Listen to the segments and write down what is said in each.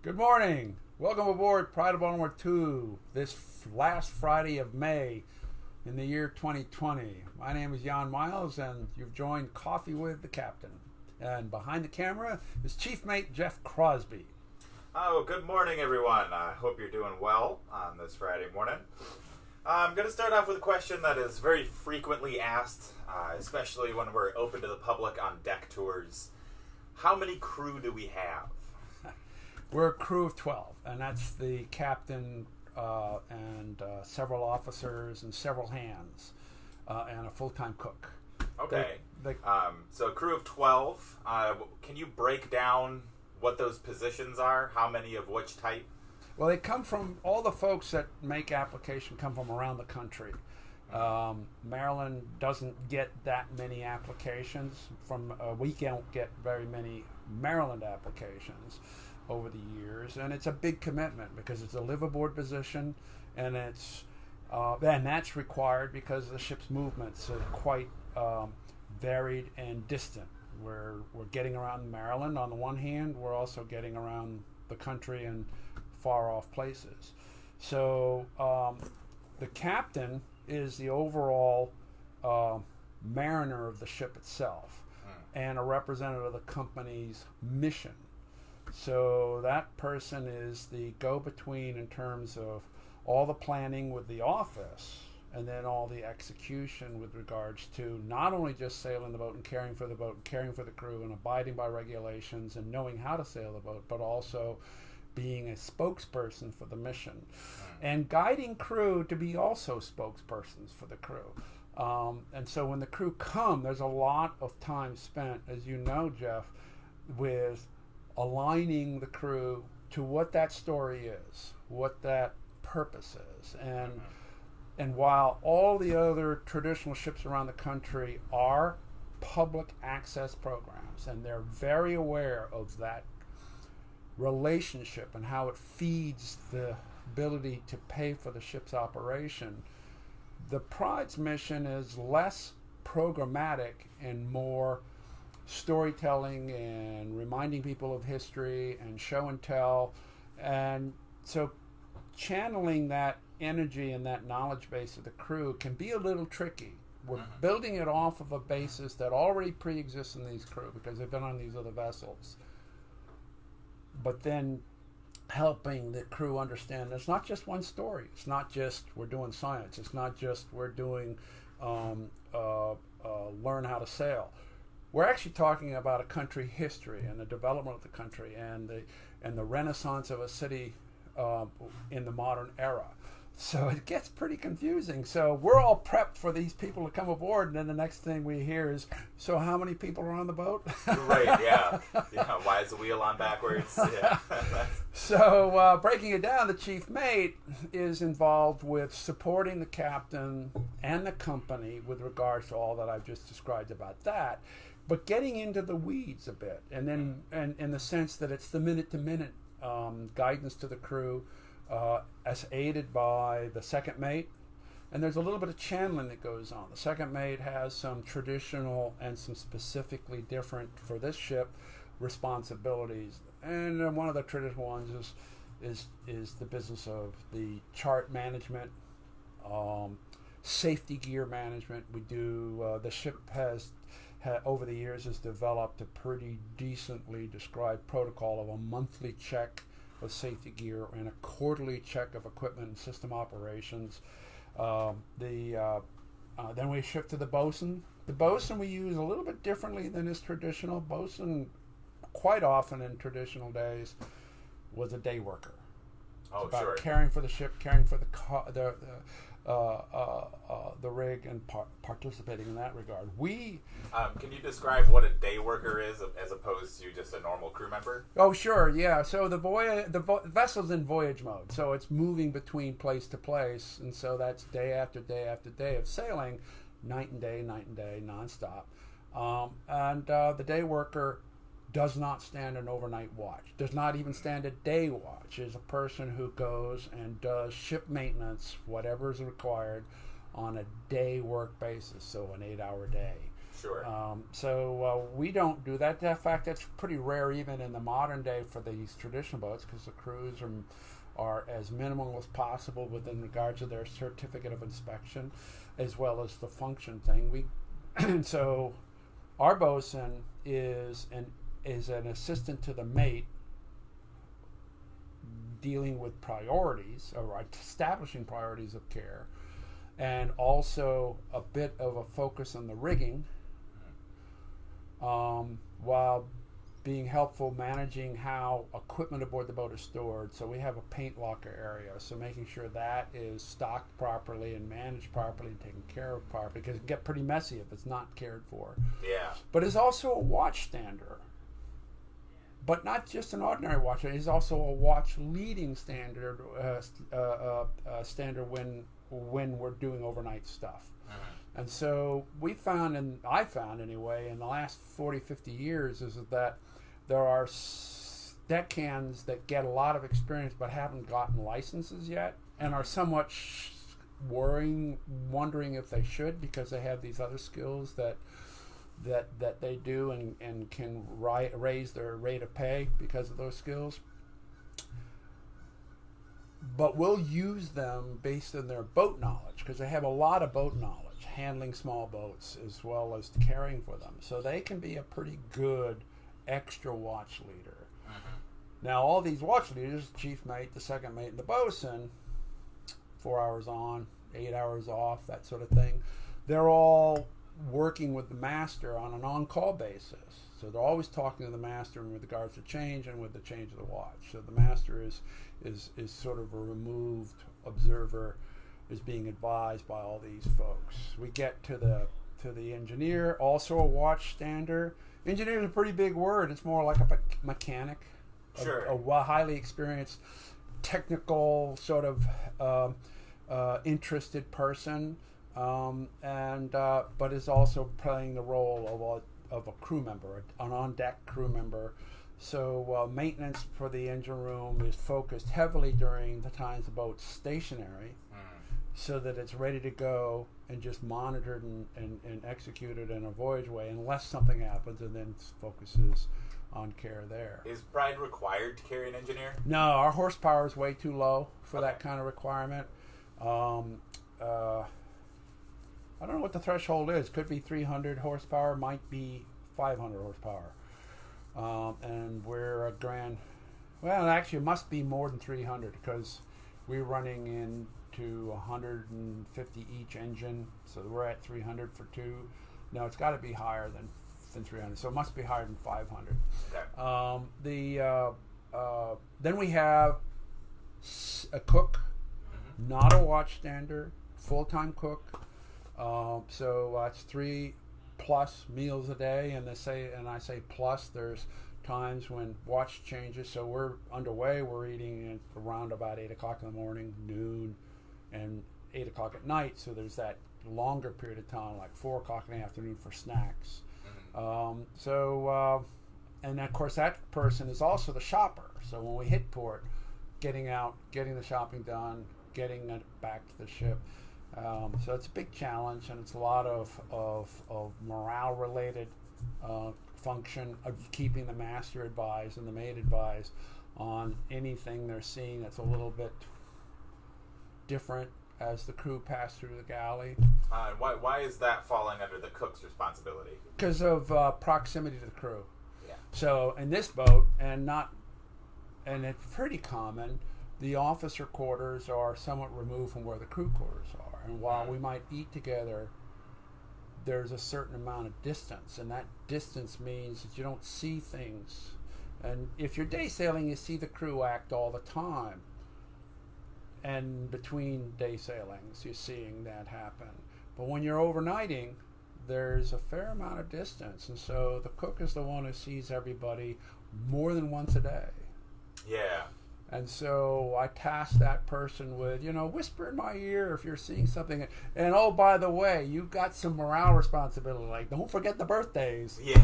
Good morning. Welcome aboard Pride of Baltimore 2 this last Friday of May in the year 2020. My name is Jan Miles and you've joined Coffee with the Captain. And behind the camera is Chief Mate Jeff Crosby. Oh, good morning, everyone. I hope you're doing well on this Friday morning. I'm going to start off with a question that is very frequently asked, especially when we're open to the public on deck tours. How many crew do we have? We're a crew of 12, and that's the captain and several officers and several hands and a full-time cook. Okay. So a crew of 12. Can you break down what those positions are? How many of which type? Well, they come from, all the folks that make application come from around the country. Maryland doesn't get that many applications. We don't get very many Maryland applications over the years, and it's a big commitment because it's a live aboard position, and that's required because the ship's movements are quite varied and distant. We're getting around Maryland on the one hand, we're also getting around the country and far off places. So the captain is the overall mariner of the ship itself and a representative of the company's mission. So that person is the go-between in terms of all the planning with the office and then all the execution with regards to not only just sailing the boat and caring for the crew and abiding by regulations and knowing how to sail the boat, but also being a spokesperson for the mission and guiding crew to be also spokespersons for the crew. And so when the crew come, there's a lot of time spent, as you know, Jeff, with aligning the crew to what that story is, what that purpose is. And while all the other traditional ships around the country are public access programs, and they're very aware of that relationship and how it feeds the ability to pay for the ship's operation, the Pride's mission is less programmatic and more storytelling and reminding people of history and show and tell. And so channeling that energy and that knowledge base of the crew can be a little tricky. We're building it off of a basis that already pre-exists in these crew because they've been on these other vessels. But then helping the crew understand it's not just one story. It's not just we're doing science. It's not just we're doing learn how to sail. We're actually talking about a country history and the development of the country and the renaissance of a city in the modern era. So it gets pretty confusing. So we're all prepped for these people to come aboard, and then the next thing we hear is, so how many people are on the boat? Right, yeah. Why is the wheel on backwards? Yeah. So breaking it down, the chief mate is involved with supporting the captain and the company with regards to all that I've just described about that, but getting into the weeds a bit, and then and in the sense that it's the minute-to-minute guidance to the crew, as aided by the second mate. And there's a little bit of channeling that goes on. The second mate has some traditional and some specifically different for this ship responsibilities. And one of the traditional ones is the business of the chart management, safety gear management. We do the ship has over the years has developed a pretty decently described protocol of a monthly check of safety gear and a quarterly check of equipment and system operations. Then we shift to the bosun. The bosun we use a little bit differently than is traditional. Bosun, quite often in traditional days, was a day worker. Oh, about sure. Caring for the ship, caring for the rig, and participating in that regard. Can you describe what a day worker is as opposed to just a normal crew member? Oh, sure, yeah. So the vessel's in voyage mode, so it's moving between place to place, and so that's day after day after day of sailing, night and day, nonstop. And the day worker does not stand an overnight watch, does not even stand a day watch, is a person who goes and does ship maintenance, whatever is required, on a day work basis, so an 8-hour day. Sure. So we don't do that. In fact, that's pretty rare even in the modern day for these traditional boats, because the crews are as minimal as possible within regards to their certificate of inspection, as well as the function thing. So our bosun is an assistant to the mate, dealing with priorities or establishing priorities of care, and also a bit of a focus on the rigging, while being helpful managing how equipment aboard the boat is stored. So we have a paint locker area, so making sure that is stocked properly and managed properly and taken care of properly, because it can get pretty messy if it's not cared for. Yeah. But it's also a watch stander. But not just an ordinary watch. It is also a watch leading standard standard when we're doing overnight stuff. And so we found, and I found anyway, in the last 40, 50 years, is that there are deckhands that get a lot of experience but haven't gotten licenses yet, and are somewhat wondering if they should, because they have these other skills that they do and can raise their rate of pay because of those skills. But we'll use them based on their boat knowledge, because they have a lot of boat knowledge, handling small boats as well as caring for them. So they can be a pretty good extra watch leader. Now, all these watch leaders, chief mate, the second mate, and the bosun, 4 hours on, 8 hours off, that sort of thing, they're all working with the master on an on-call basis. So they're always talking to the master with regards to change and with the change of the watch. So the master is sort of a removed observer, is being advised by all these folks. We get to the engineer, also a watch stander. Engineer is a pretty big word. It's more like a mechanic, Sure. a highly experienced, technical sort of interested person. But is also playing the role of a crew member, an on-deck crew member. So maintenance for the engine room is focused heavily during the times the boat's stationary, so that it's ready to go and just monitored and executed in a voyage way, unless something happens, and then focuses on care there. Is Bride required to carry an engineer? No, our horsepower is way too low for that kind of requirement. I don't know what the threshold is. Could be 300 horsepower, might be 500 horsepower. And we're a grand... Well, actually, it must be more than 300, because we're running into 150 each engine. So we're at 300 for two. No, it's got to be higher than 300. So it must be higher than 500. Okay. Then we have a cook, not a watch stander, full-time cook. So it's 3+ meals a day, and I say plus. There's times when watch changes, so we're underway. We're eating around about 8 o'clock in the morning, noon, and 8 o'clock at night. So there's that longer period of time, like 4 o'clock in the afternoon for snacks. And of course that person is also the shopper. So when we hit port, getting out, getting the shopping done, getting it back to the ship. So it's a big challenge, and it's a lot of morale-related function of keeping the master advised and the mate advised on anything they're seeing that's a little bit different as the crew pass through the galley. Why is that falling under the cook's responsibility? Because of proximity to the crew. Yeah. So in this boat, and it's pretty common, the officer quarters are somewhat removed from where the crew quarters are. And while we might eat together, there's a certain amount of distance, and that distance means that you don't see things. And if you're day sailing, you see the crew act all the time. And between day sailings, you're seeing that happen. But when you're overnighting, there's a fair amount of distance, and so the cook is the one who sees everybody more than once a day. Yeah. And so I tasked that person with, whisper in my ear if you're seeing something. And oh, by the way, you've got some morale responsibility. Like, don't forget the birthdays. Yeah.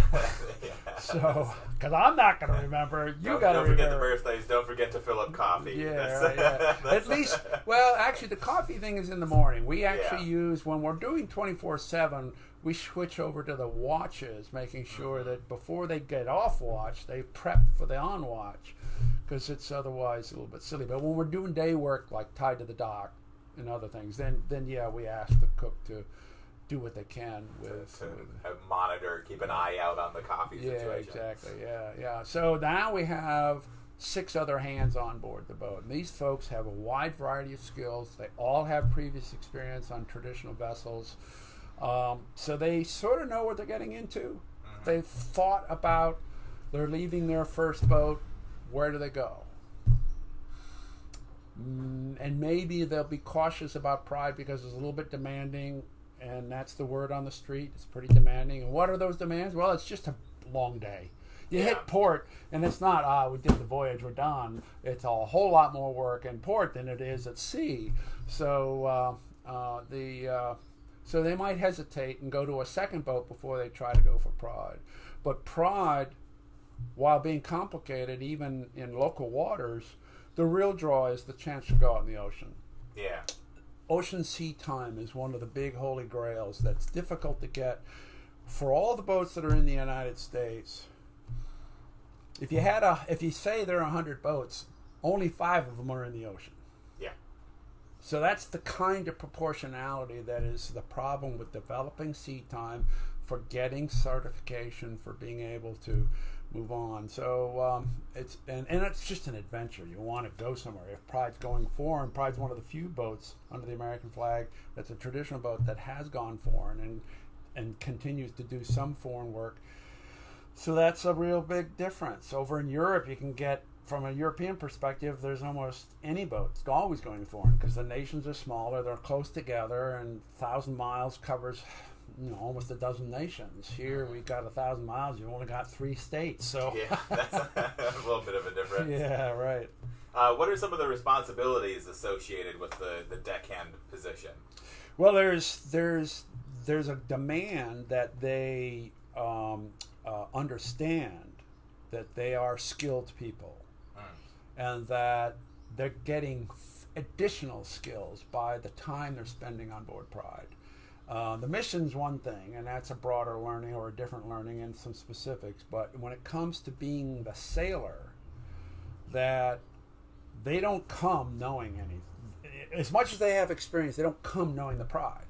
So, because I'm not going to remember. You got to remember. Don't forget the birthdays. Don't forget to fill up coffee. Yeah. At least, well, actually, the coffee thing is in the morning. We actually use, when we're doing 24/7, we switch over to the watches, making sure that before they get off watch, they prep for the on watch, because it's otherwise a little bit silly. But when we're doing day work, like tied to the dock and other things, then yeah, we ask the cook to do what they can with monitor, keep an eye out on the coffee situation. Yeah, exactly. Yeah. So now we have 6 other hands on board the boat, and these folks have a wide variety of skills. They all have previous experience on traditional vessels, so they sort of know what they're getting into. They've thought about, they're leaving their first boat, where do they go? And maybe they'll be cautious about pride because it's a little bit demanding, and that's the word on the street. It's pretty demanding. And what are those demands? Well, it's just a long day. You hit port, and it's not, we did the voyage, we're done. It's a whole lot more work in port than it is at sea. So so they might hesitate and go to a second boat before they try to go for pride. But pride, while being complicated, even in local waters, the real draw is the chance to go out in the ocean. Yeah. Ocean sea time is one of the big holy grails that's difficult to get for all the boats that are in the United States. If you say there are 100 boats, only 5 of them are in the ocean. Yeah. So that's the kind of proportionality that is the problem with developing sea time, for getting certification, for being able to move on. So it's just an adventure. You want to go somewhere. If Pride's going foreign, Pride's one of the few boats under the American flag that's a traditional boat that has gone foreign and continues to do some foreign work. So that's a real big difference. Over in Europe, you can get, from a European perspective, there's almost any boat. It's always going foreign because the nations are smaller, they're close together, and 1,000 miles covers almost a dozen nations. Here we got 1,000 miles. You've only got 3 states. So yeah, that's a little bit of a difference. Yeah, right. What are some of the responsibilities associated with the deckhand position? Well, there's a demand that they understand that they are skilled people, and that they're getting additional skills by the time they're spending on board Pride. The mission's one thing, and that's a broader learning or a different learning and some specifics. But when it comes to being the sailor, that they don't come knowing anything. As much as they have experience, they don't come knowing the Pride.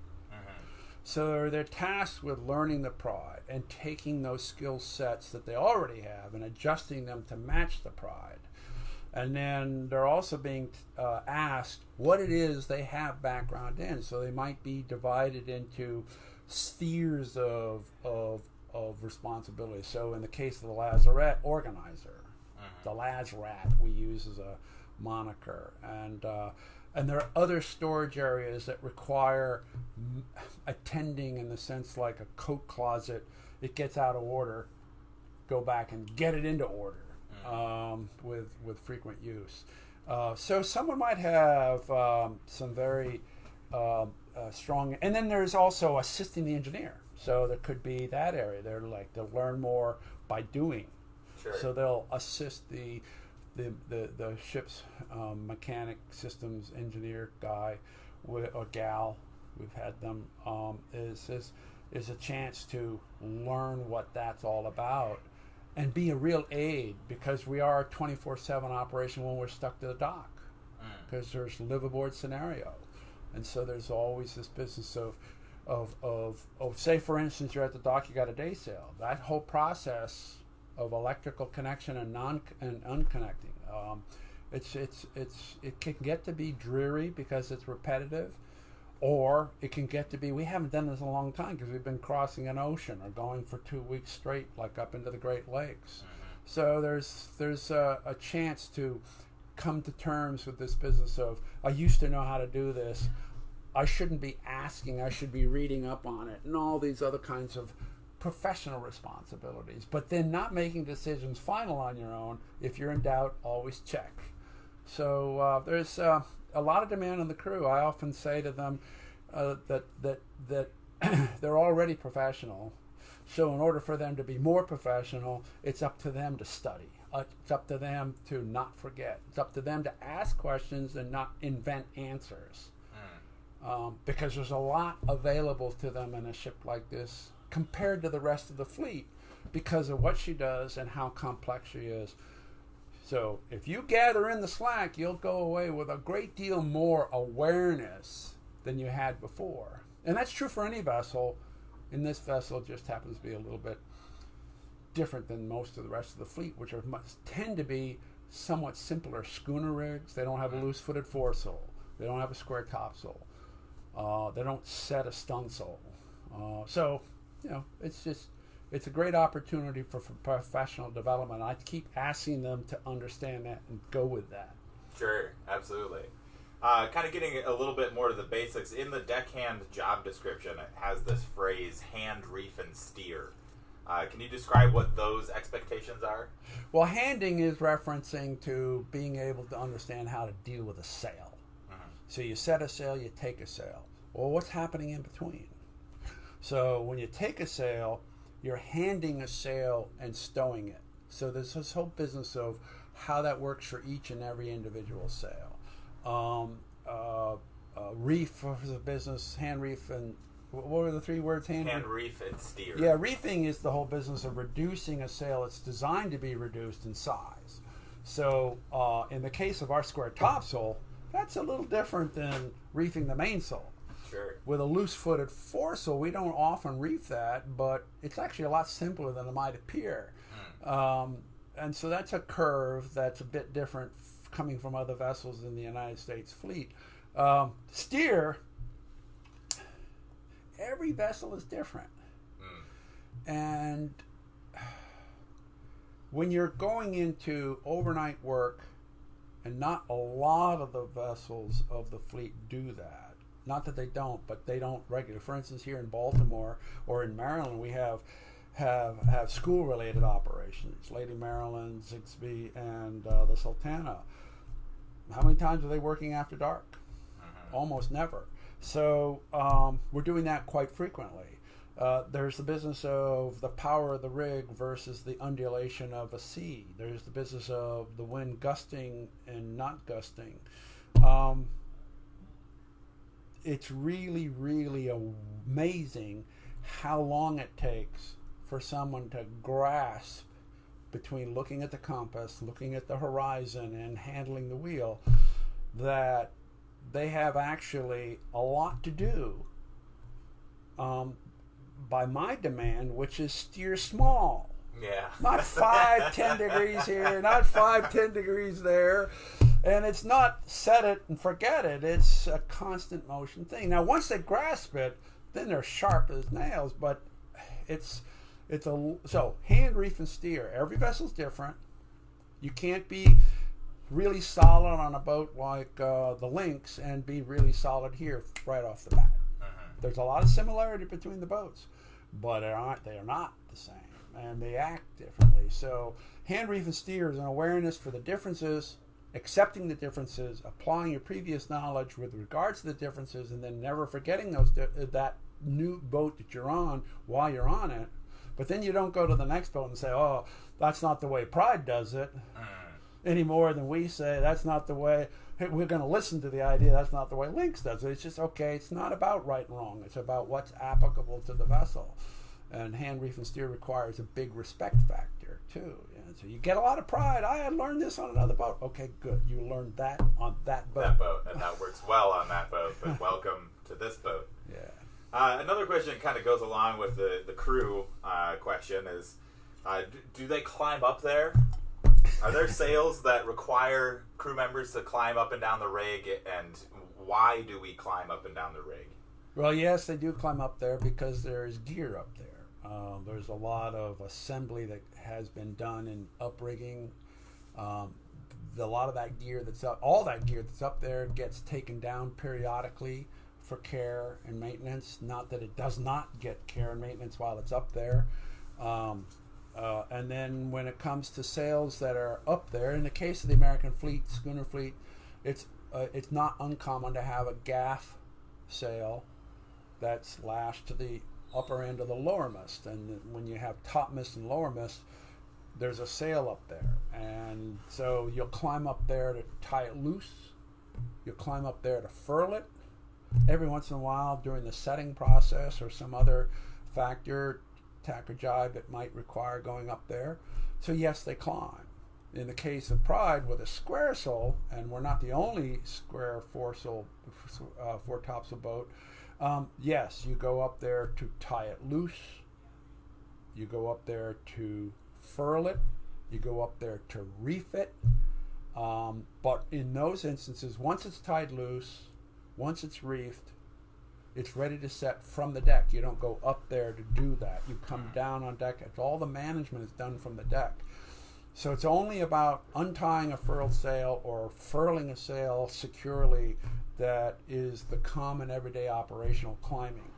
So they're tasked with learning the Pride and taking those skill sets that they already have and adjusting them to match the Pride. And then they're also being asked what it is they have background in. So they might be divided into spheres of responsibility. So in the case of the Lazarette organizer, the Lazrat we use as a moniker, and there are other storage areas that require attending, in the sense like a coat closet. It gets out of order, go back and get it into order. With frequent use. So someone might have some very strong, and then there's also assisting the engineer. So there could be that area. They'll learn more by doing. Sure. So they'll assist the ship's mechanic, systems engineer guy or gal. We've had them is a chance to learn what that's all about. And be a real aid, because we are a 24/7 operation when we're stuck to the dock, because there's live aboard scenario, and so there's always this business of say for instance you're at the dock, you got a day sail. That whole process of electrical connection and unconnecting, it can get to be dreary because it's repetitive. Or it can get to be, we haven't done this in a long time because we've been crossing an ocean or going for 2 weeks straight, like up into the Great Lakes. So there's a chance to come to terms with this business of, I used to know how to do this. I shouldn't be asking, I should be reading up on it, and all these other kinds of professional responsibilities. But then not making decisions final on your own. If you're in doubt, always check. So there's a lot of demand on the crew. I often say to them that they're already professional. So in order for them to be more professional, it's up to them to study. It's up to them to not forget. It's up to them to ask questions and not invent answers. because there's a lot available to them in a ship like this compared to the rest of the fleet because of what she does and how complex she is. So if you gather in the slack, you'll go away with a great deal more awareness than you had before. And that's true for any vessel. And this vessel just happens to be a little bit different than most of the rest of the fleet, which tend to be somewhat simpler schooner rigs. They don't have a loose-footed foresail. They don't have a square topsail. They don't set a stunsail. So, it's a great opportunity for professional development. I keep asking them to understand that and go with that. Sure, absolutely. Kind of getting a little bit more to the basics. In the deckhand job description, it has this phrase, hand, reef, and steer. Can you describe what those expectations are? Well, handing is referencing to being able to understand how to deal with a sail. Mm-hmm. So you set a sail, you take a sail. Well, what's happening in between? So when you take a sail, you're handing a sail and stowing it. So there's this whole business of how that works for each and every individual sail. Reef for the business, hand reef, and what were the three words? Hand reef, and steer. Yeah, reefing is the whole business of reducing a sail. It's designed to be reduced in size. So in the case of our square topsail, that's a little different than reefing the mainsail. Sure. With a loose-footed foresail, we don't often reef that, but it's actually a lot simpler than it might appear. And so that's a curve that's a bit different coming from other vessels in the United States fleet. Steer, every vessel is different. And when you're going into overnight work, and not a lot of the vessels of the fleet do that. Not that they don't, but they don't regularly. For instance, here in Baltimore or in Maryland, we have school-related operations. Lady Maryland, Zigsby, and the Sultana. How many times are they working after dark? Almost never. So we're doing that quite frequently. There's the business of the power of the rig versus the undulation of a sea. There's the business of the wind gusting and not gusting. It's really, really amazing how long it takes for someone to grasp between looking at the compass, looking at the horizon, and handling the wheel, that they have actually a lot to do by my demand, which is steer small. Yeah. Not 5-10 degrees here, not 5-10 degrees there. And it's not set it and forget it. It's a constant motion thing. Now, once they grasp it, then they're sharp as nails. But so hand, reef, and steer. Every vessel's different. You can't be really solid on a boat like the Lynx and be really solid here right off the bat. There's a lot of similarity between the boats, but they are not the same, and they act differently. So hand, reef, and steer is an awareness for the differences, accepting the differences, applying your previous knowledge with regards to the differences, and then never forgetting that new boat that you're on while you're on it. But then you don't go to the next boat and say, oh, that's not the way Pride does it, any more than we say that's not the way. We're going to listen to the idea that's not the way Lynx does it. It's just, okay, it's not about right and wrong. It's about what's applicable to the vessel. And hand, reef, and steer requires a big respect factor, too. And so you get a lot of pride. I had learned this on another boat. Okay, good. You learned that on that boat. That boat, and that works well on that boat, but welcome to this boat. Yeah. Another question that kind of goes along with the crew question is, do they climb up there? Are there sails that require crew members to climb up and down the rig, and why do we climb up and down the rig? Well, yes, they do climb up there because there is gear up there. There's a lot of assembly that has been done in uprigging. A lot of that gear all that gear that's up there gets taken down periodically for care and maintenance. Not that it does not get care and maintenance while it's up there. And then when it comes to sails that are up there, in the case of the American fleet, schooner fleet, it's not uncommon to have a gaff sail that's lashed to the upper end of the lowermost. And when you have topmast and lowermost, there's a sail up there. And so you'll climb up there to tie it loose. You'll climb up there to furl it. Every once in a while, during the setting process or some other factor, tack or jibe, it might require going up there. So yes, they climb. In the case of Pride with a square sole, and we're not the only square four topsail boat, yes, you go up there to tie it loose. You go up there to furl it. You go up there to reef it. But in those instances, once it's tied loose, once it's reefed, it's ready to set from the deck. You don't go up there to do that. You come down on deck. All the management is done from the deck. So it's only about untying a furled sail or furling a sail securely that is the common everyday operational climbing.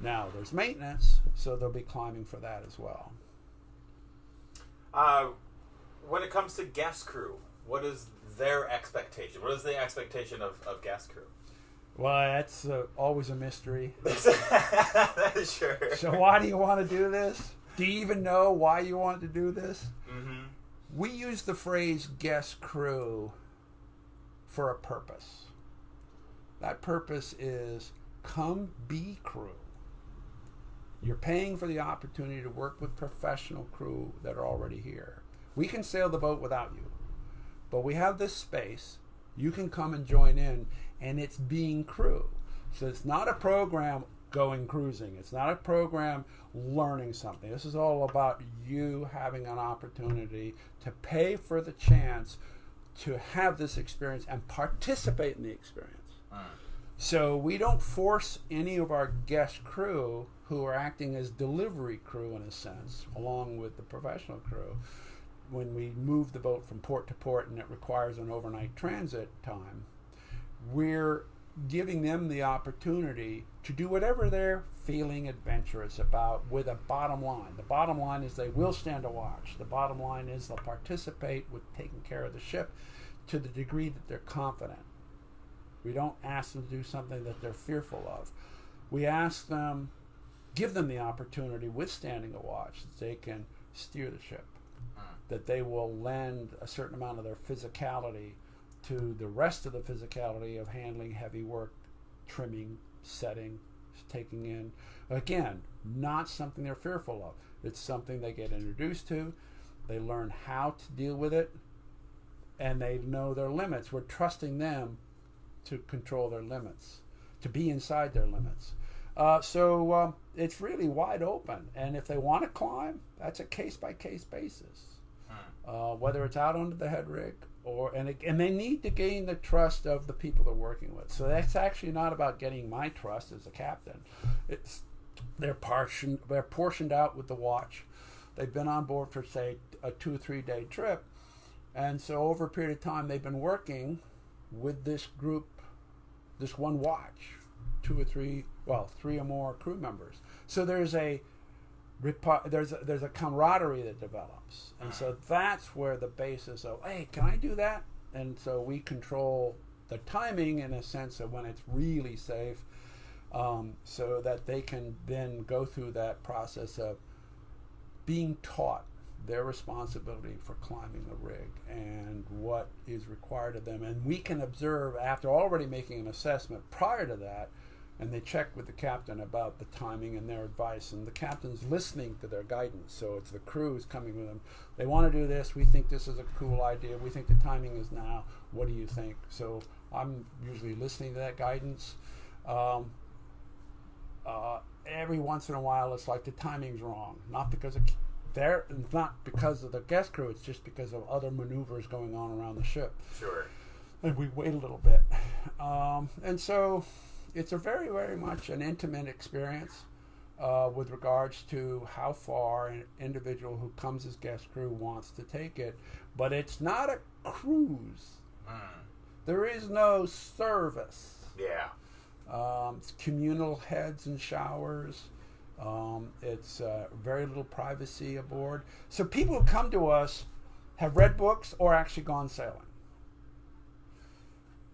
Now, there's maintenance, so there'll be climbing for that as well. When it comes to guest crew, what is their expectation? What is the expectation of guest crew? Well, that's always a mystery. Sure. So why do you want to do this? Do you even know why you want to do this? Mm-hmm. We use the phrase guest crew for a purpose. That purpose is come be crew. You're paying for the opportunity to work with professional crew that are already here. We can sail the boat without you, but we have this space. You can come and join in, and it's being crew. So it's not a program going cruising. It's not a program learning something. This is all about you having an opportunity to pay for the chance to have this experience and participate in the experience. So we don't force any of our guest crew who are acting as delivery crew in a sense, along with the professional crew. When we move the boat from port to port and it requires an overnight transit time, we're giving them the opportunity to do whatever they're feeling adventurous about with a bottom line. The bottom line is they will stand a watch. The bottom line is they'll participate with taking care of the ship to the degree that they're confident. We don't ask them to do something that they're fearful of. We ask them, give them the opportunity with standing a watch that they can steer the ship, that they will lend a certain amount of their physicality to the rest of the physicality of handling heavy work, trimming, setting, taking in. Again, not something they're fearful of. It's something they get introduced to. They learn how to deal with it, and they know their limits. We're trusting them to control their limits, to be inside their limits. So it's really wide open. And if they want to climb, that's a case-by-case basis. Whether it's out under the head rig and they need to gain the trust of the people they're working with. So that's actually not about getting my trust as a captain. It's they're portioned out with the watch. They've been on board for, say, a 2 or 3 day trip, and so over a period of time they've been working with this group, this one watch, 2 or 3, well, 3 or more crew members. So there's a camaraderie that develops, and so that's where the basis of, hey, can I do that? And so we control the timing in a sense of when it's really safe, so that they can then go through that process of being taught their responsibility for climbing the rig and what is required of them. And we can observe after already making an assessment prior to that, and they check with the captain about the timing and their advice, and the captain's listening to their guidance. So it's the crews coming with them. They want to do this. We think this is a cool idea. We think the timing is now. What do you think? So I'm usually listening to that guidance. Every once in a while, it's like the timing's wrong, not because of the guest crew. It's just because of other maneuvers going on around the ship. Sure. And we wait a little bit, and so it's a very, very much an intimate experience with regards to how far an individual who comes as guest crew wants to take it. But it's not a cruise. There is no service. Yeah. It's communal heads and showers. It's very little privacy aboard. So people who come to us have read books or actually gone sailing.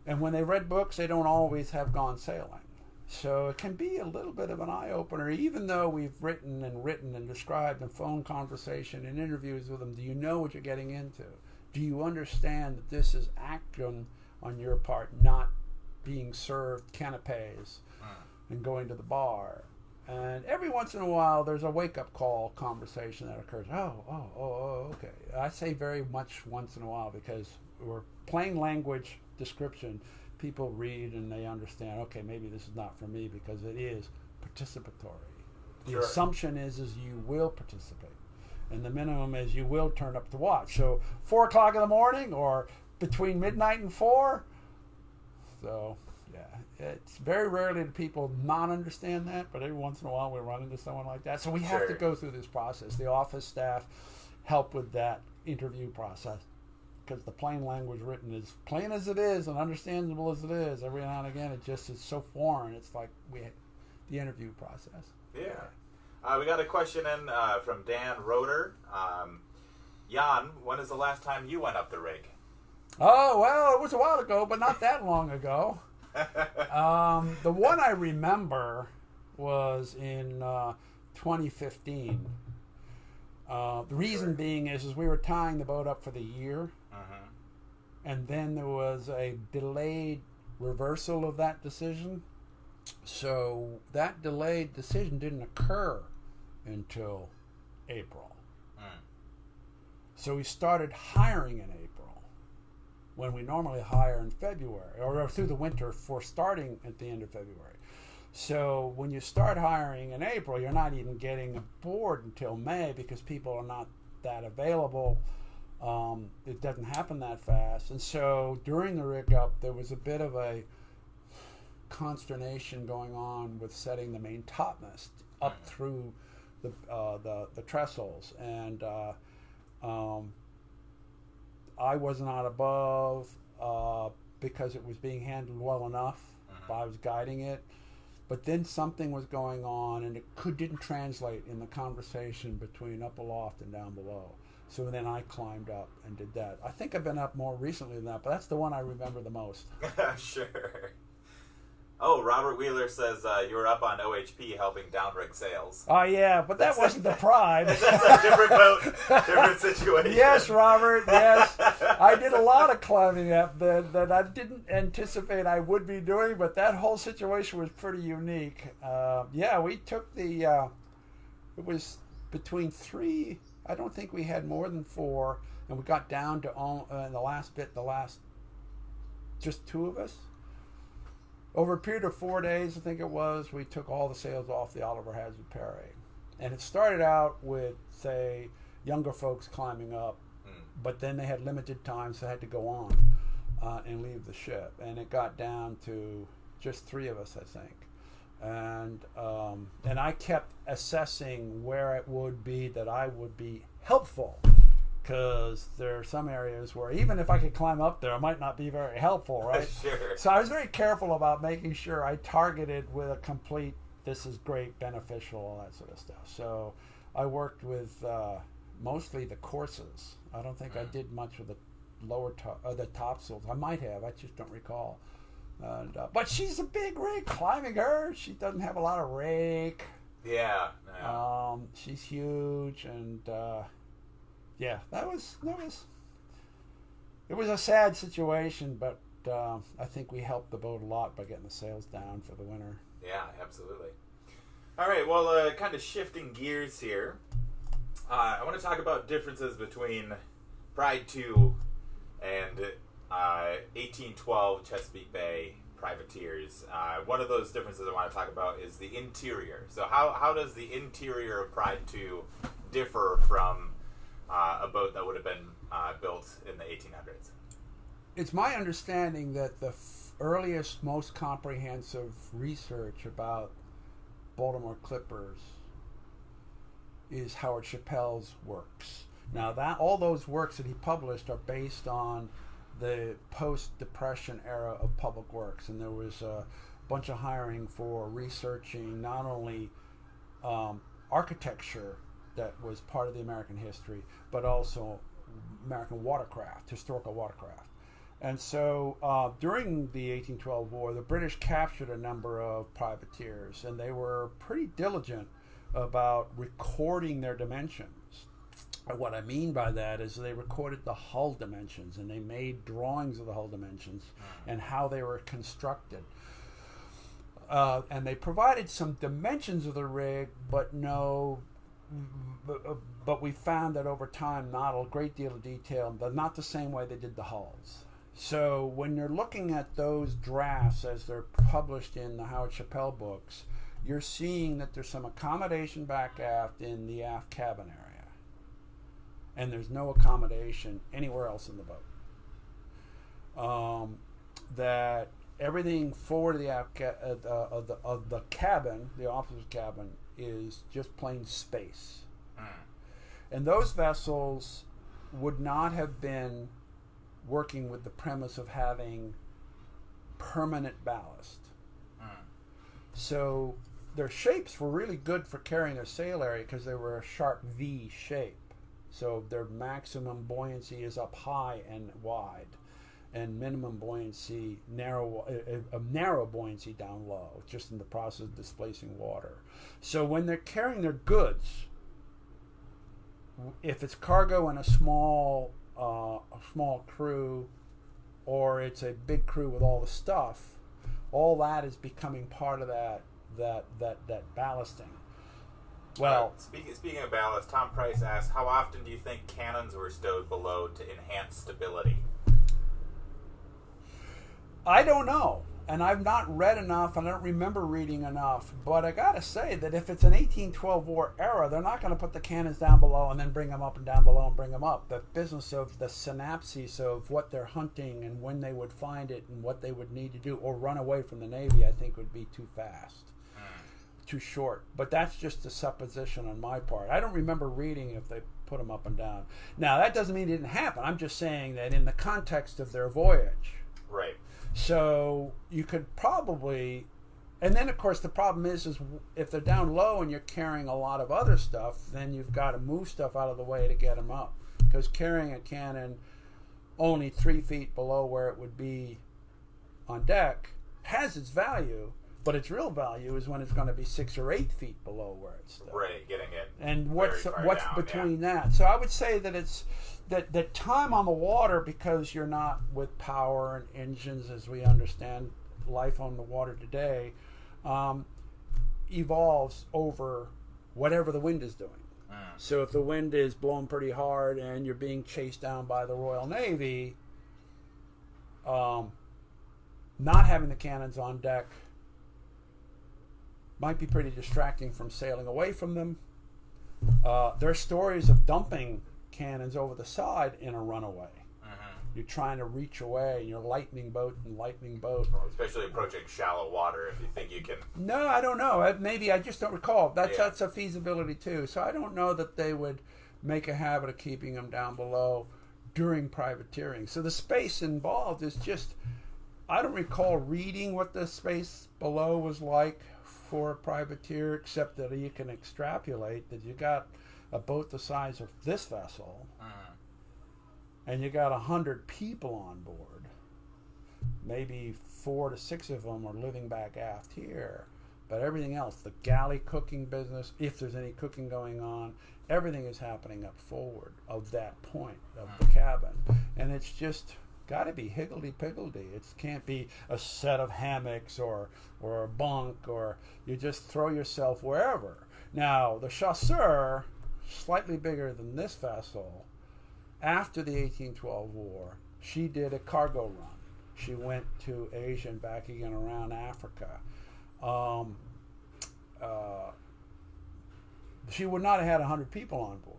And when they read books, they don't always have gone sailing. So it can be a little bit of an eye-opener, even though we've written and described in phone conversation and interviews with them. Do you know what you're getting into? Do you understand that this is action on your part, not being served canapes and going to the bar. And every once in a while, there's a wake-up call conversation that occurs. Okay. I say very much once in a while because we're plain language description. People read and they understand, okay, maybe this is not for me because it is participatory. The assumption is you will participate. And the minimum is you will turn up to watch. So 4 o'clock in the morning or between midnight and 4. So, yeah, it's very rarely do people not understand that, but every once in a while we run into someone like that. So we have to go through this process. The office staff help with that interview process because the plain language written is plain as it is and understandable as it is. Every now and again, it just is so foreign. It's like the interview process. Yeah. We got a question in from Dan Roeder. Jan, when is the last time you went up the rig? Oh, well, it was a while ago, but not that long ago. The one I remember was in 2015. The reason being is we were tying the boat up for the year, and then there was a delayed reversal of that decision. So that delayed decision didn't occur until April. So we started hiring in April when we normally hire in February or through the winter for starting at the end of February. So when you start hiring in April, you're not even getting aboard until May because people are not that available. It doesn't happen that fast. And so during the rig up, there was a bit of a consternation going on with setting the main topmast up through the trestles, and I was not above because it was being handled well enough. I was guiding it, but then something was going on, and it didn't translate in the conversation between up aloft and down below. So then I climbed up and did that. I think I've been up more recently than that, but that's the one I remember the most. Sure. Oh, Robert Wheeler says you were up on OHP helping downrig sales. Oh, yeah, but that wasn't the Pride. That's a different boat, different situation. Yes, Robert, yes. I did a lot of climbing up that I didn't anticipate I would be doing, but that whole situation was pretty unique. Yeah, we took it was between 3, I don't think we had more than 4, and we got down to just 2 of us. Over a period of 4 days, I think it was, we took all the sails off the Oliver Hazard Perry. And it started out with, say, younger folks climbing up, but then they had limited time, so they had to go on and leave the ship. And it got down to just 3 of us, I think. And I kept assessing where it would be that I would be helpful, because there are some areas where even if I could climb up there, I might not be very helpful, right? Sure. So I was very careful about making sure I targeted with a complete, this is great, beneficial, all that sort of stuff. So I worked with mostly the courses. I don't think I did much with the topsails. I might have, I just don't recall. And, but she's a big rig. Climbing her, she doesn't have a lot of rake. Yeah. She's huge, and yeah, it was a sad situation, but I think we helped the boat a lot by getting the sails down for the winter. Yeah, absolutely. All right, well, kind of shifting gears here. I want to talk about differences between Pride 2 and 1812 Chesapeake Bay privateers. One of those differences I want to talk about is the interior. So how does the interior of Pride 2 differ from a boat that would have been built in the 1800s? It's my understanding that the earliest, most comprehensive research about Baltimore Clippers is Howard Chappell's works. Now, all those works that he published are based on the post-Depression era of public works, and there was a bunch of hiring for researching not only architecture that was part of the American history, but also American watercraft, historical watercraft. And so during the 1812 war, the British captured a number of privateers, and they were pretty diligent about recording their dimensions. And what I mean by that is they recorded the hull dimensions and they made drawings of the hull dimensions and how they were constructed. And they provided some dimensions of the rig, but we found that over time, not a great deal of detail, but not the same way they did the hulls. So when you're looking at those drafts as they're published in the Howard Chappell books, you're seeing that there's some accommodation back aft in the aft cabin area. And there's no accommodation anywhere else in the boat. That everything forward of the aft of the cabin, the officer's cabin, is just plain space. And those vessels would not have been working with the premise of having permanent ballast. So their shapes were really good for carrying their sail area because they were a sharp V shape. So their maximum buoyancy is up high and wide, and minimum buoyancy, a narrow buoyancy down low, just in the process of displacing water. So when they're carrying their goods, if it's cargo and a small crew, or it's a big crew with all the stuff, all that is becoming part of that ballasting. Well, speaking of ballast, Tom Price asked, how often do you think cannons were stowed below to enhance stability? I don't know, and I've not read enough, and I don't remember reading enough, but I gotta say that if it's an 1812 war era, they're not going to put the cannons down below and then bring them up and down below and bring them up. The business of the synapses of what they're hunting and when they would find it and what they would need to do or run away from the Navy, I think would be too fast. Too short, but that's just a supposition on my part. I don't remember reading if they put them up and down. Now that doesn't mean it didn't happen. I'm just saying that in the context of their voyage. Right. So you could probably, and then of course the problem is if they're down low and you're carrying a lot of other stuff, then you've got to move stuff out of the way to get them up. Because carrying a cannon only 3 feet below where it would be on deck has its value. But its real value is when it's going to be 6 or 8 feet below where it's stuck. Right, getting it. And what's down, between that? So I would say that it's that time on the water, because you're not with power and engines as we understand life on the water today, evolves over whatever the wind is doing. So if the wind is blowing pretty hard and you're being chased down by the Royal Navy, not having the cannons on deck might be pretty distracting from sailing away from them. There are stories of dumping cannons over the side in a runaway. You're trying to reach away, and you're lightning boat. Well, especially approaching shallow water if you think you can. No, I don't know. Maybe I just don't recall. That's a feasibility too. So I don't know that they would make a habit of keeping them down below during privateering. So the space involved is just, I don't recall reading what the space below was like for a privateer, except that you can extrapolate that you got a boat the size of this vessel, and you got 100 people on board. Maybe 4 to 6 of them are living back aft here, but everything else, the galley cooking business, if there's any cooking going on, everything is happening up forward of that point of the cabin, and it's just got to be higgledy-piggledy. It can't be a set of hammocks or a bunk, or you just throw yourself wherever. Now, the Chasseur, slightly bigger than this vessel, after the 1812 war, she did a cargo run. She went to Asia and back again around Africa. She would not have had 100 people on board.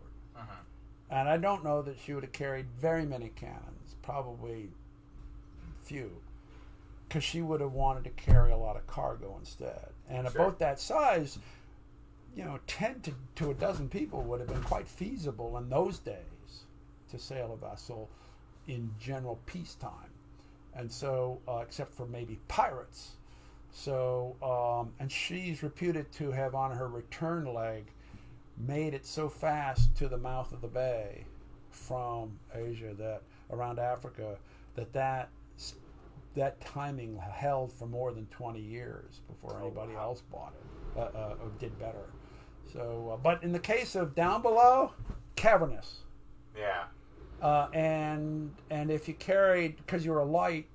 And I don't know that she would have carried very many cannons, probably few, because she would have wanted to carry a lot of cargo instead. And a boat that size, 10 to a dozen people would have been quite feasible in those days to sail a vessel in general peacetime. And so, except for maybe pirates. So, and she's reputed to have, on her return leg, made it so fast to the mouth of the bay from Asia, that around Africa, that timing held for more than 20 years before anybody else bought it or did better. So, but in the case of down below, cavernous. Yeah. And if you carried, because you were light,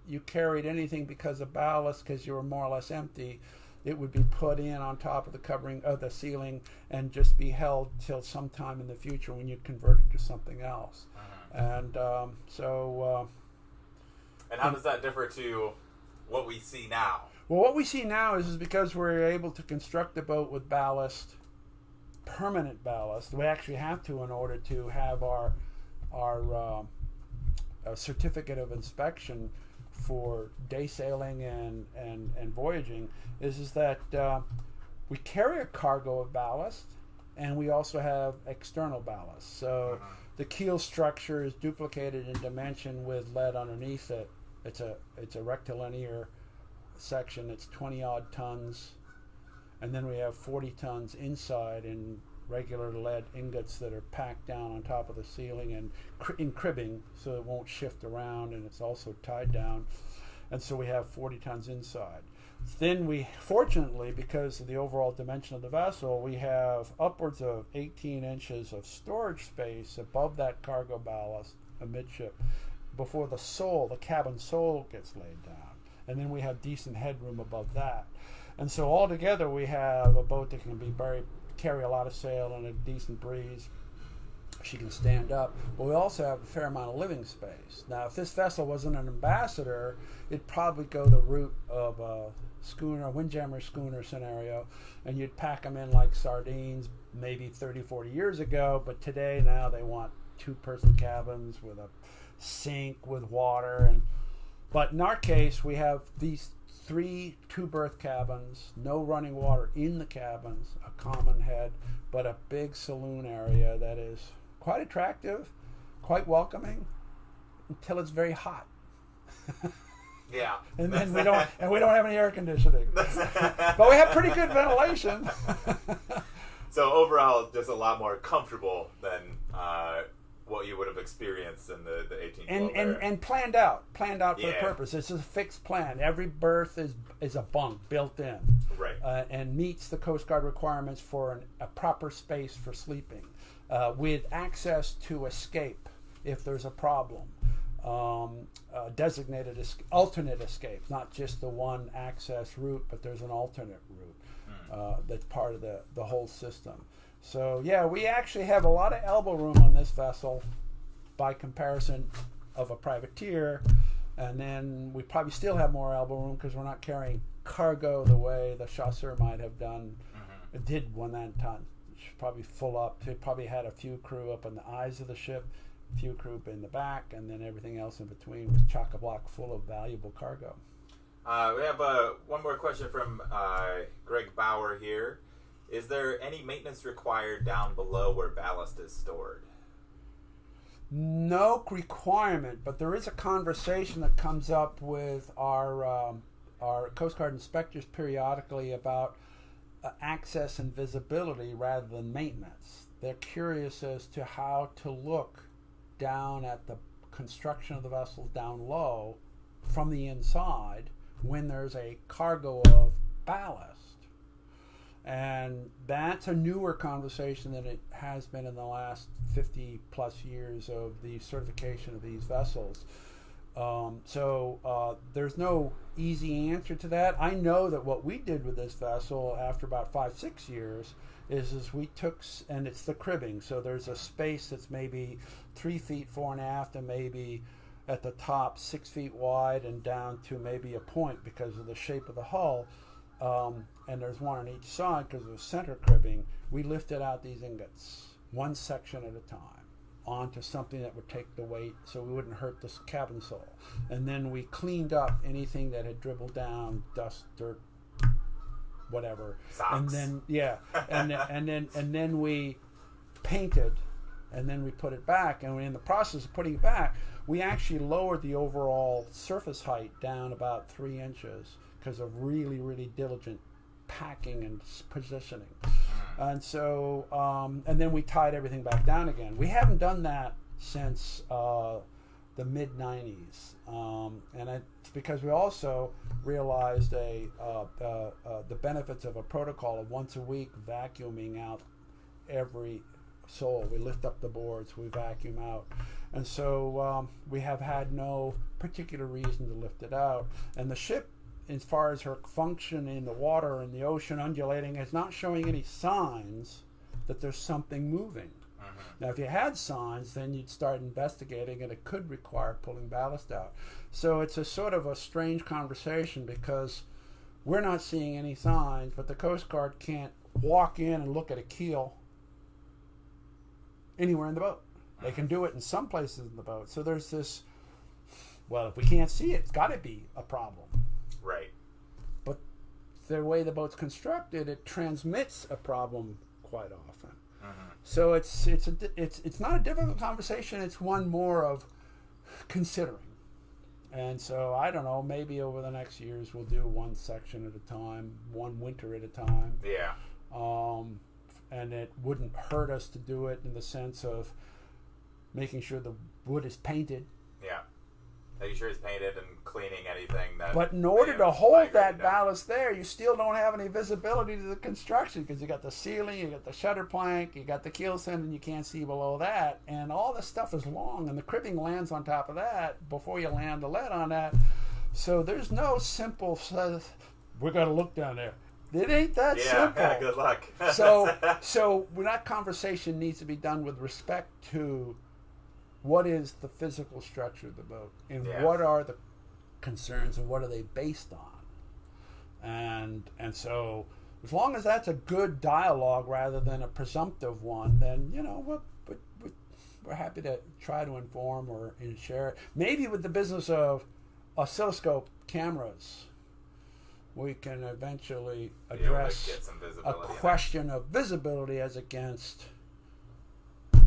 you carried anything because of ballast, because you were more or less empty, it would be put in on top of the covering of the ceiling and just be held till sometime in the future when you convert it to something else. And And how does that differ to what we see now? Well, what we see now is because we're able to construct a boat with ballast, permanent ballast. We actually have to in order to have our certificate of inspection for day sailing and voyaging. Is that we carry a cargo of ballast, and we also have external ballast. So the keel structure is duplicated in dimension with lead underneath it. It's a rectilinear section. It's 20 odd tons, and then we have 40 tons inside in regular lead ingots that are packed down on top of the ceiling and in cribbing, so it won't shift around, and it's also tied down. And so we have 40 tons inside. Then we, fortunately, because of the overall dimension of the vessel, we have upwards of 18 inches of storage space above that cargo ballast amidship before the sole, the cabin sole, gets laid down. And then we have decent headroom above that. And so altogether we have a boat that can be carry a lot of sail and a decent breeze. She can stand up, but we also have a fair amount of living space. Now, if this vessel wasn't an ambassador, it'd probably go the route of a schooner, a windjammer schooner scenario, and you'd pack them in like sardines maybe 30, 40 years ago, but today now they want two-person cabins with a sink with water. But in our case, we have these 3 two-berth cabins, no running water in the cabins, a common head, but a big saloon area that is quite attractive, quite welcoming, until it's very hot. Yeah. And then we don't have any air conditioning. But we have pretty good ventilation. So overall, just a lot more comfortable than what you would have experienced in the 1812 and planned out for the Yeah. purpose. It's a fixed plan. Every berth is a bunk built in, Right. And meets the Coast Guard requirements for a proper space for sleeping, with access to escape if there's a problem. Designated alternate escapes, not just the one access route, but there's an alternate route that's part of the whole system. So yeah, we actually have a lot of elbow room on this vessel by comparison of a privateer, and then we probably still have more elbow room because we're not carrying cargo the way the Chasseur might have done. It did one that time. Probably full up. They probably had a few crew up on the eyes of the ship, a few crew in the back, and then everything else in between was chock-a-block full of valuable cargo. We have one more question from Greg Bauer here. Is there any maintenance required down below where ballast is stored? No requirement, but there is a conversation that comes up with our Coast Guard inspectors periodically about access and visibility rather than maintenance. They're curious as to how to look down at the construction of the vessels down low from the inside when there's a cargo of ballast. And that's a newer conversation than it has been in the last 50 plus years of the certification of these vessels. So there's no easy answer to that. I know that what we did with this vessel after about 5-6 years is we took, and it's the cribbing, so there's a space that's maybe 3 feet 4 and a half, and maybe at the top 6 feet wide and down to maybe a point because of the shape of the hull. And there's one on each side because of the center cribbing. We lifted out these ingots one section at a time onto something that would take the weight so we wouldn't hurt the cabin sole. And then we cleaned up anything that had dribbled down, dust, dirt, whatever. Socks. And then and then we painted, and then we put it back. And in the process of putting it back, we actually lowered the overall surface height down about 3 inches because of really, really diligent packing and positioning. And so, and then we tied everything back down again. We haven't done that since the mid-90s. And it's because we also realized the benefits of a protocol of once a week vacuuming out every sole. We lift up the boards, we vacuum out. And so we have had no particular reason to lift it out. And the ship, as far as her function in the water and the ocean undulating, is not showing any signs that there's something moving. Now, if you had signs, then you'd start investigating, and it could require pulling ballast out. So it's a sort of a strange conversation, because we're not seeing any signs, but the Coast Guard can't walk in and look at a keel anywhere in the boat. They can do it in some places in the boat. So there's this, well, if we can't see it, it's got to be a problem. Right. But the way the boat's constructed, it transmits a problem quite often. So it's not a difficult conversation. It's one more of considering. And so I don't know. Maybe over the next years we'll do one section at a time, one winter at a time. Yeah. And it wouldn't hurt us to do it in the sense of making sure the wood is painted. Yeah. Making sure it's painted and cleaning anything that. But in order to hold that ballast there, you still don't have any visibility to the construction, because you got the ceiling, you got the shutter plank, you got the keelson, and you can't see below that. And all this stuff is long, and the cribbing lands on top of that before you land the lead on that. So there's no simple, we're going to look down there. It ain't that simple. Yeah, good luck. So that conversation needs to be done with respect to what is the physical structure of the boat, and what are the concerns, and what are they based on, and so as long as that's a good dialogue rather than a presumptive one, then we're happy to try to inform or share it. Maybe with the business of oscilloscope cameras, we can eventually address get some a question of visibility as against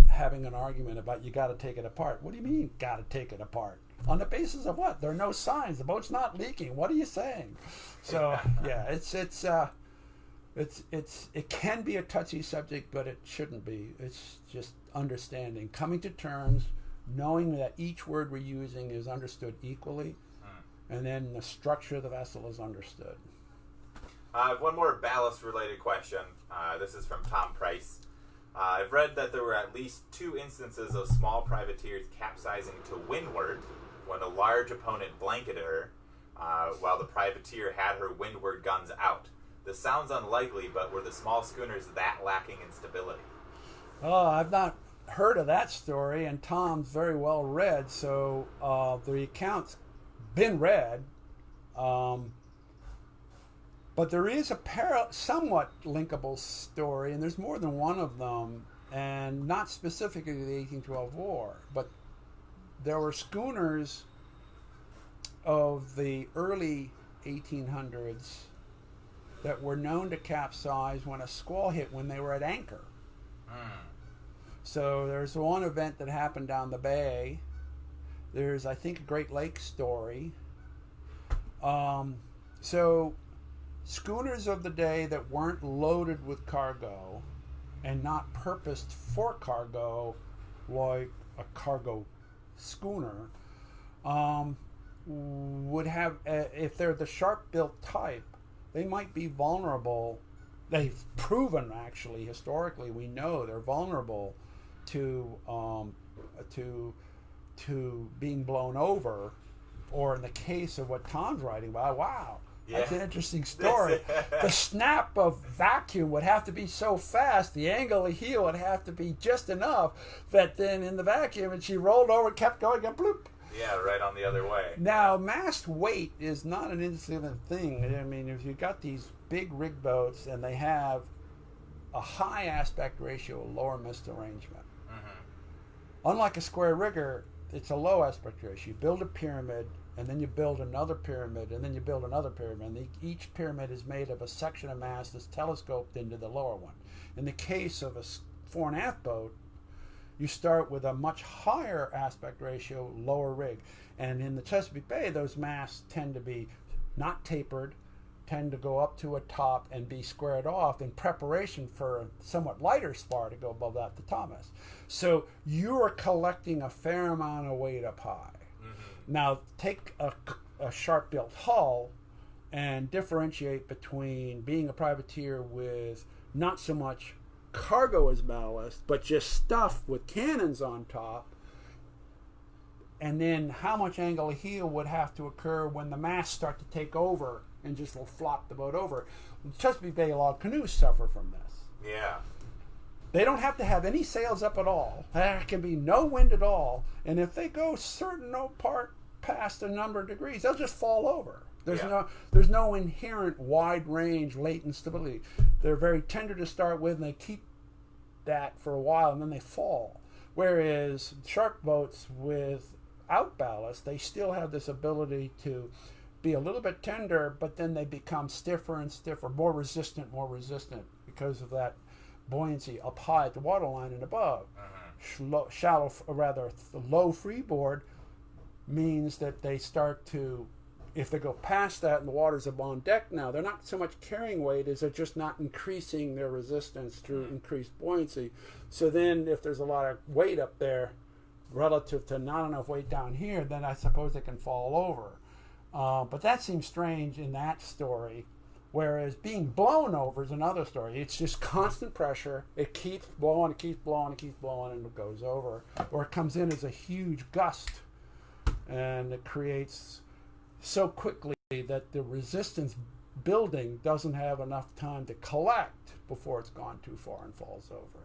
having an argument about you got to take it apart. What do you mean got to take it apart? On the basis of what? There are no signs. The boat's not leaking. What are you saying? So yeah, it can be a touchy subject, but it shouldn't be. It's just understanding, coming to terms, knowing that each word we're using is understood equally, and then the structure of the vessel is understood. One more ballast-related question. This is from Tom Price. I've read that there were at least 2 instances of small privateers capsizing to windward when a large opponent blanketed her while the privateer had her windward guns out. This sounds unlikely, but were the small schooners that lacking in stability? Oh, I've not heard of that story, and Tom's very well read, so the account's been read. But there is a somewhat linkable story, and there's more than one of them, and not specifically the 1812 war, but there were schooners of the early 1800s that were known to capsize when a squall hit when they were at anchor. So there's one event that happened down the bay. There's, I think, a Great Lakes story. So schooners of the day that weren't loaded with cargo and not purposed for cargo, like a cargo schooner, would have, if they're the sharp-built type, they might be vulnerable. They've proven, actually, historically, we know they're vulnerable to being blown over, or in the case of what Tom's writing about, wow, that's an interesting story. The snap of vacuum would have to be so fast, the angle of heel would have to be just enough that then in the vacuum, and she rolled over and kept going, and bloop. Yeah, right on the other way. Now, mast weight is not an insignificant thing. I mean, if you've got these big rig boats and they have a high aspect ratio, lower mist arrangement. Unlike a square rigger, it's a low aspect ratio. You build a pyramid, and then you build another pyramid, and then you build another pyramid. And each pyramid is made of a section of mast that's telescoped into the lower one. In the case of a fore and aft boat, you start with a much higher aspect ratio, lower rig. And in the Chesapeake Bay, those masts tend to be not tapered, tend to go up to a top and be squared off in preparation for a somewhat lighter spar to go above that, the topmast. So you are collecting a fair amount of weight up high. Now, take a sharp-built hull and differentiate between being a privateer with not so much cargo as ballast, but just stuff with cannons on top. And then how much angle of heel would have to occur when the masts start to take over and just will flop the boat over. Chesapeake Bay log canoes suffer from this. Yeah. They don't have to have any sails up at all. There can be no wind at all. And if they go certain part past a number of degrees, they'll just fall over. There's no inherent wide range latent stability. They're very tender to start with, and they keep that for a while, and then they fall. Whereas shark boats without ballast, they still have this ability to be a little bit tender, but then they become stiffer and stiffer, more resistant because of that buoyancy up high at the waterline and above. Low freeboard means that they start to, if they go past that and the water's up on deck now, they're not so much carrying weight as they're just not increasing their resistance through increased buoyancy. So then if there's a lot of weight up there relative to not enough weight down here, then I suppose they can fall over. But that seems strange in that story. Whereas being blown over is another story. It's just constant pressure. It keeps blowing, it keeps blowing, it keeps blowing, and it goes over. Or it comes in as a huge gust, and it creates so quickly that the resistance building doesn't have enough time to collect before it's gone too far and falls over.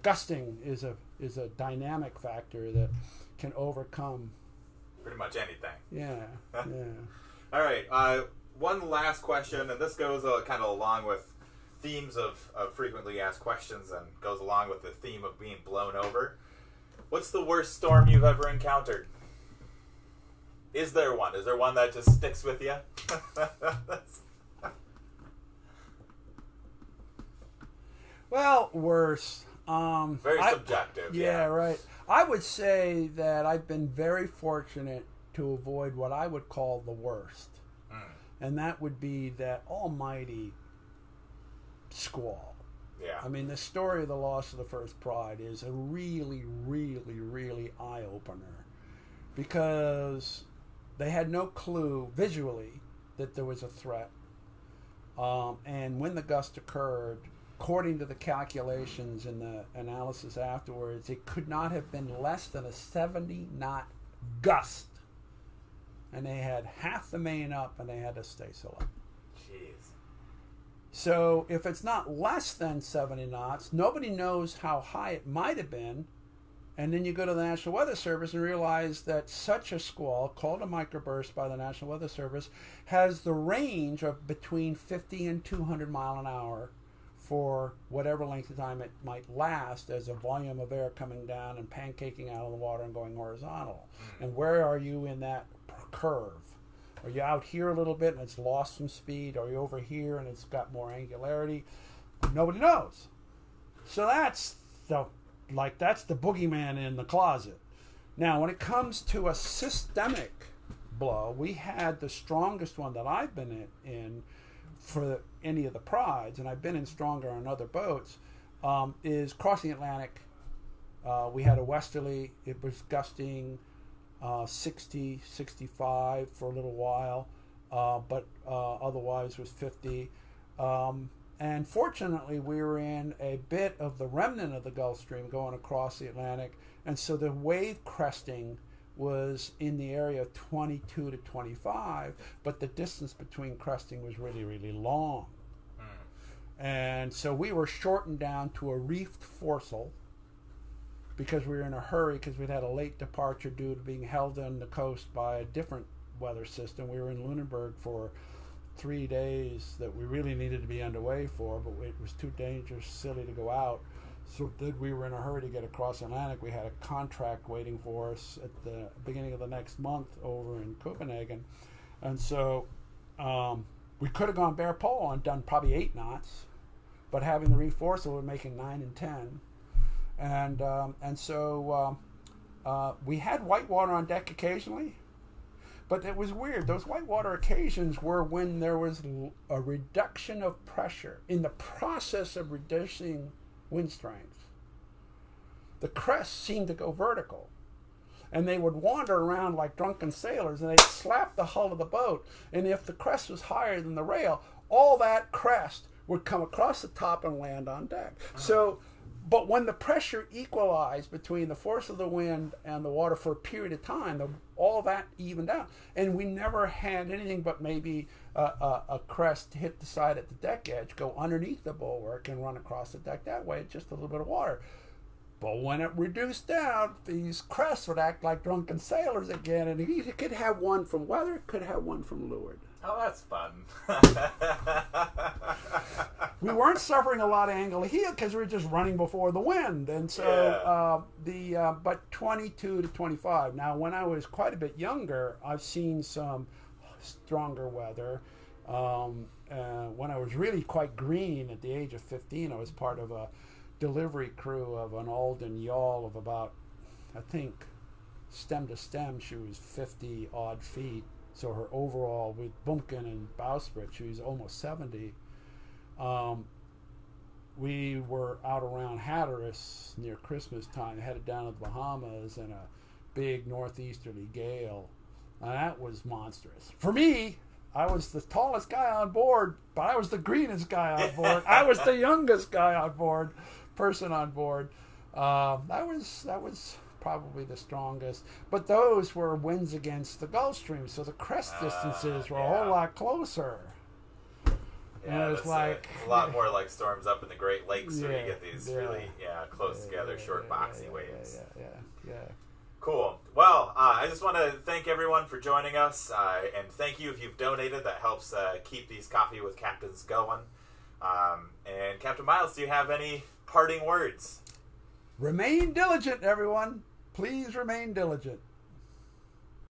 Gusting is a dynamic factor that can overcome pretty much anything. Yeah. All right, one last question, and this goes kind of along with themes of frequently asked questions and goes along with the theme of being blown over. What's the worst storm you've ever encountered? Is there one? Is there one that just sticks with you? Well, worse. Very subjective. Yeah, right. I would say that I've been very fortunate to avoid what I would call the worst. And that would be that almighty squall. Yeah. I mean, the story of the loss of the First Pride is a really, really, really eye-opener, because they had no clue visually that there was a threat. And when the gust occurred, according to the calculations and the analysis afterwards, it could not have been less than a 70-knot gust. And they had half the main up, and they had to stay still up. Jeez. So if it's not less than 70 knots, nobody knows how high it might have been. And then you go to the National Weather Service and realize that such a squall, called a microburst by the National Weather Service, has the range of between 50 and 200 mile an hour for whatever length of time it might last, as a volume of air coming down and pancaking out of the water and going horizontal. And where are you in that curve? Are you out here a little bit and it's lost some speed? Are you over here and it's got more angularity? Nobody knows. So that's the boogeyman in the closet. Now, when it comes to a systemic blow, we had the strongest one that I've been in for any of the prides, and I've been in stronger on other boats, is crossing Atlantic. We had a westerly. It was gusting 60, 65 for a little while, but otherwise was 50. And fortunately, we were in a bit of the remnant of the Gulf Stream going across the Atlantic, and so the wave cresting was in the area of 22 to 25, but the distance between cresting was really, really long. And so we were shortened down to a reefed foresail, because we were in a hurry, because we'd had a late departure due to being held on the coast by a different weather system. We were in Lunenburg for 3 days that we really needed to be underway for, but it was too dangerous, silly to go out. So then we were in a hurry to get across the Atlantic. We had a contract waiting for us at the beginning of the next month over in Copenhagen. And so we could have gone bare pole and done probably 8 knots, but having the reef foresail, we're making 9 and 10. And so we had whitewater on deck occasionally, but it was weird. Those whitewater occasions were when there was a reduction of pressure. In the process of reducing wind strength, the crests seemed to go vertical, and they would wander around like drunken sailors, and they'd slap the hull of the boat, and if the crest was higher than the rail, all that crest would come across the top and land on deck. So, but when the pressure equalized between the force of the wind and the water for a period of time, all that evened out. And we never had anything but maybe a crest hit the side at the deck edge, go underneath the bulwark, and run across the deck that way, just a little bit of water. But when it reduced down, these crests would act like drunken sailors again, and you could have one from weather, could have one from leeward. Oh, that's fun. We weren't suffering a lot of angle of heel because we were just running before the wind, and so but 22 to 25. Now, when I was quite a bit younger, I've seen some stronger weather. When I was really quite green at the age of 15, I was part of a delivery crew of an Alden yawl of about, I think, stem to stem, she was 50 odd feet. So her overall, with bumpkin and bowsprit, she was almost 70. We were out around Hatteras near Christmas time, headed down to the Bahamas in a big northeasterly gale. And that was monstrous. For me, I was the tallest guy on board, but I was the greenest guy on board. I was the youngest guy on board, person on board. That was probably the strongest. But those were winds against the Gulf Stream, so the crest distances were a whole lot closer. Yeah, and it was like a lot more like storms up in the Great Lakes where you get these really close together, short, boxy waves. Yeah. Cool. Well, I just want to thank everyone for joining us, and thank you if you've donated. That helps keep these Coffee with Captains going. And Captain Miles, do you have any parting words? Remain diligent, everyone. Please remain diligent.